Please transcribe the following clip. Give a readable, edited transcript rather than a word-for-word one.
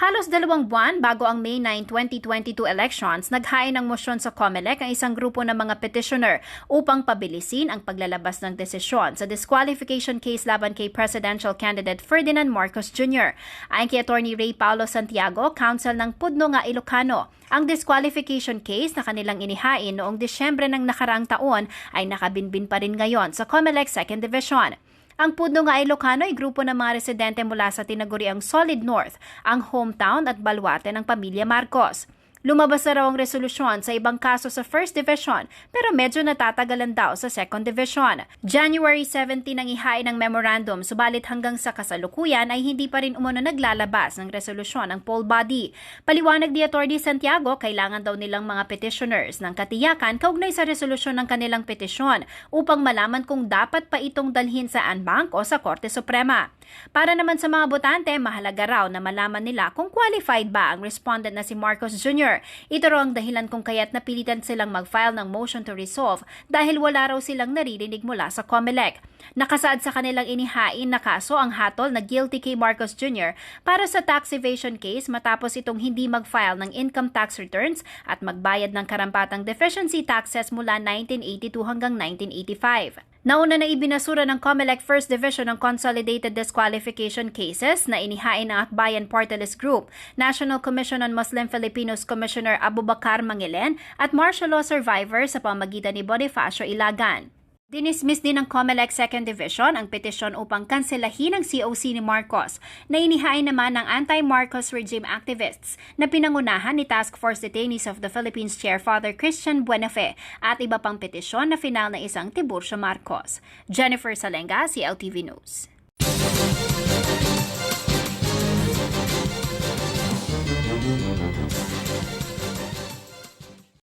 Halos 2 buwan bago ang May 9, 2022 elections, naghain ng mosyon sa COMELEC ang isang grupo ng mga petitioner upang pabilisin ang paglalabas ng desisyon sa disqualification case laban kay presidential candidate Ferdinand Marcos Jr. Ayon kay Attorney Ray Paulo Santiago, counsel ng Pudno nga Ilocano, ang disqualification case na kanilang inihain noong Disyembre ng nakarang taon ay nakabinbin pa rin ngayon sa COMELEC 2nd Division. Ang Pudno nga Ilocano ay grupo ng mga residente mula sa tinaguriang Solid North, ang hometown at baluarte ng pamilya Marcos. Lumabas na raw ang resolusyon sa ibang kaso sa 1st Division pero medyo natatagalan daw sa 2nd Division. January 17 ang ihain ng memorandum subalit hanggang sa kasalukuyan ay hindi pa rin umano naglalabas ng resolusyon ng poll body. Paliwanag ni Atty. Santiago, kailangan daw nilang mga petitioners ng katiyakan kaugnay sa resolusyon ng kanilang petisyon upang malaman kung dapat pa itong dalhin sa Anbank o sa Korte Suprema. Para naman sa mga botante, mahalaga raw na malaman nila kung qualified ba ang respondent na si Marcos Jr. Ito raw ang dahilan kung kaya't napilitan silang mag-file ng motion to resolve dahil wala raw silang naririnig mula sa COMELEC. Nakasaad sa kanilang inihain na kaso ang hatol na guilty kay Marcos Jr. para sa tax evasion case matapos itong hindi mag-file ng income tax returns at magbayad ng karampatang deficiency taxes mula 1982 hanggang 1985. Nauna na ibinasura ng COMELEC 1st Division ng Consolidated Disqualification Cases na inihain ng Akbayan Party List Group, National Commission on Muslim Filipinos Commissioner Abubakar Mangilen at martial law survivor sa pamagitan ni Bonifacio Ilagan. Dinismiss din ng COMELEC 2nd Division ang petisyon upang kanselahin ang COC ni Marcos na inihain naman ng anti-Marcos regime activists na pinangunahan ni Task Force Detainees of the Philippines Chair Father Christian Buenafe at iba pang petisyon na final na isang Tiburcio Marcos. Jennifer Salenga, CLTV News.